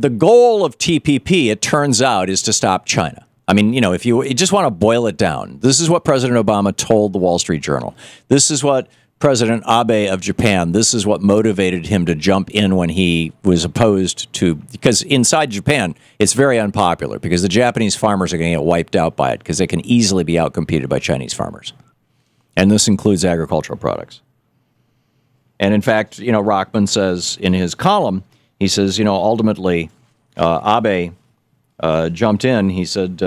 the goal of TPP, it turns out, is to stop China. I mean, you know, if you just want to boil it down, this is what President Obama told the Wall Street Journal. This is what President Abe of Japan, this is what motivated him to jump in when he was opposed to, because inside Japan, it's very unpopular because the Japanese farmers are going to get wiped out by it because they can easily be outcompeted by Chinese farmers. And this includes agricultural products. And in fact, you know, Rockman says in his column, he says, you know, ultimately, Abe jumped in. He said,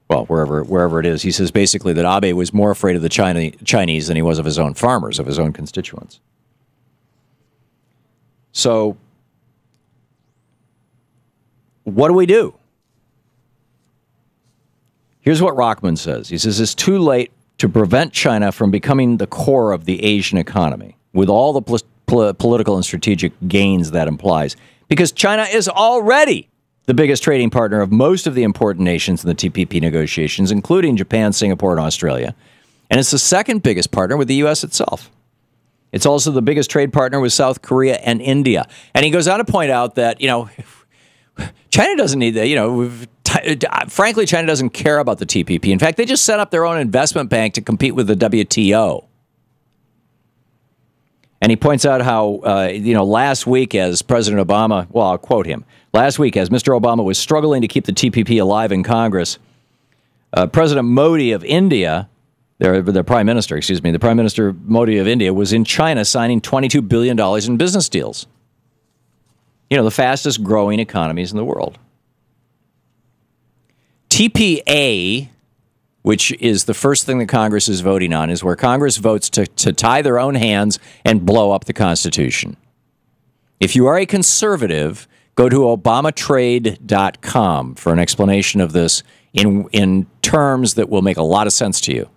well, wherever it is, he says basically that Abe was more afraid of the Chinese than he was of his own farmers, of his own constituents. So, what do we do? Here's what Rockman says. He says, it's too late to prevent China from becoming the core of the Asian economy, with all the political and strategic gains that implies, because China is already the biggest trading partner of most of the important nations in the TPP negotiations, including Japan, Singapore, and Australia. And it's the second biggest partner with the U.S. itself. It's also the biggest trade partner with South Korea and India. And he goes on to point out that, you know, China doesn't need that, you know, frankly, China doesn't care about the TPP. In fact, they just set up their own investment bank to compete with the WTO. And he points out how, you know, last week as President Obama, well, I'll quote him, last week as Mr. Obama was struggling to keep the TPP alive in Congress, President Modi of India, their prime minister, excuse me, the Prime Minister Modi of India was in China signing $22 billion in business deals. You know, the fastest growing economies in the world. TPA, which is the first thing that Congress is voting on, is where Congress votes to tie their own hands and blow up the Constitution. If you are a conservative, go to obamatrade.com for an explanation of this in terms that will make a lot of sense to you.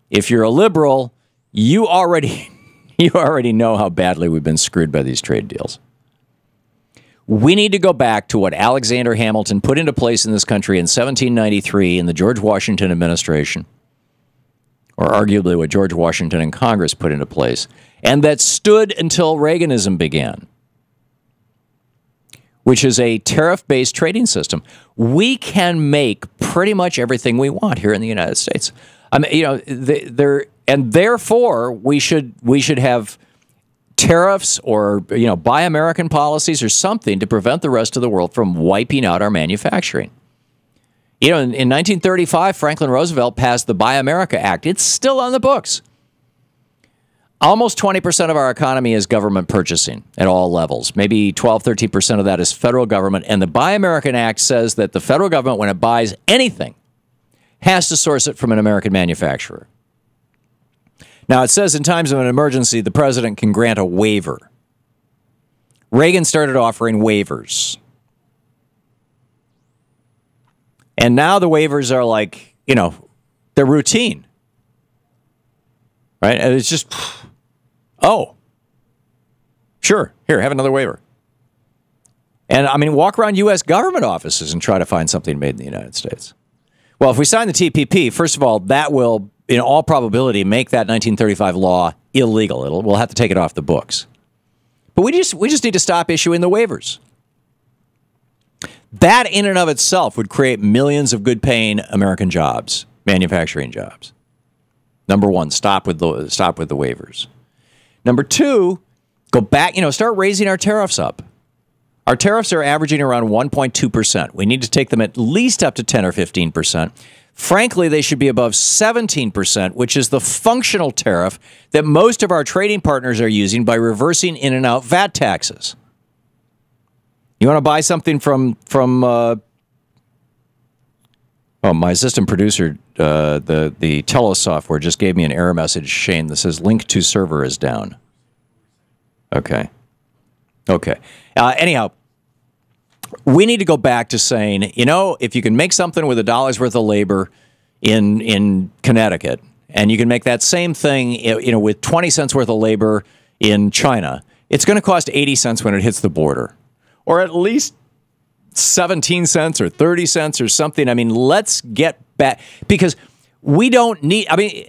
If you're a liberal, you already know how badly we've been screwed by these trade deals. We need to go back to what Alexander Hamilton put into place in this country in 1793 in the George Washington administration, or arguably what George Washington and Congress put into place, and that stood until Reaganism began, which is a tariff-based trading system. We can make pretty much everything we want here in the United States. I mean, you know, and therefore we should have tariffs or, you know, buy American policies or something to prevent the rest of the world from wiping out our manufacturing. You know, in 1935, Franklin Roosevelt passed the Buy America Act. It's still on the books. Almost 20% of our economy is government purchasing at all levels. Maybe 12, 13% of that is federal government. And the Buy American Act says that the federal government, when it buys anything, has to source it from an American manufacturer. Now, it says in times of an emergency, the president can grant a waiver. Reagan started offering waivers. And now the waivers are like, you know, they're routine. Right? And it's just, oh, sure, here, have another waiver. And, I mean, walk around U.S. government offices and try to find something made in the United States. Well, if we sign the TPP, first of all, that will, in all probability, make that 1935 law illegal. We'll have to take it off the books. But we just need to stop issuing the waivers. That in and of itself would create millions of good-paying American jobs, manufacturing jobs. Number one, stop with the waivers. Number two, go back, you know, start raising our tariffs up. Our tariffs are averaging around 1.2%. We need to take them at least up to 10 or 15%. Frankly, they should be above 17%, which is the functional tariff that most of our trading partners are using by reversing in and out VAT taxes. You want to buy something from oh, my assistant producer, the Telos software just gave me an error message, Shane, that says link to server is down. Okay. Okay. Anyhow, we need to go back to saying, you know, if you can make something with $1 worth of labor in Connecticut, and you can make that same thing, you know, with 20 cents worth of labor in China, it's going to cost 80 cents when it hits the border, or at least 17 cents or 30 cents or something. I mean, let's get back, because we don't need, I mean,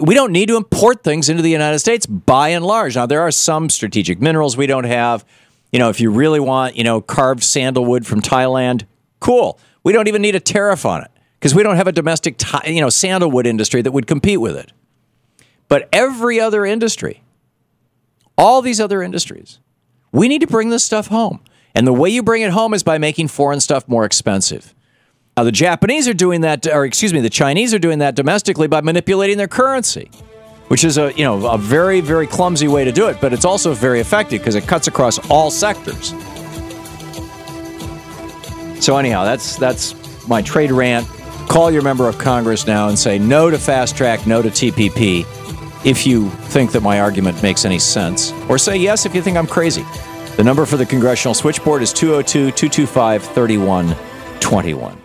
we don't need to import things into the United States by and large. Now, there are some strategic minerals we don't have. If you really want, carved sandalwood from Thailand, cool. We don't even need a tariff on it because we don't have a domestic, sandalwood industry that would compete with it. But every other industry, all these other industries, we need to bring this stuff home. And the way you bring it home is by making foreign stuff more expensive. Now, the Japanese are doing that, the Chinese are doing that domestically by manipulating their currency, which is a very, very clumsy way to do it, but it's also very effective because it cuts across all sectors. So anyhow, that's my trade rant. Call your member of Congress now and say no to fast track, no to TPP, if you think that my argument makes any sense, or say yes if you think I'm crazy. The number for the Congressional Switchboard is 202-225-3121.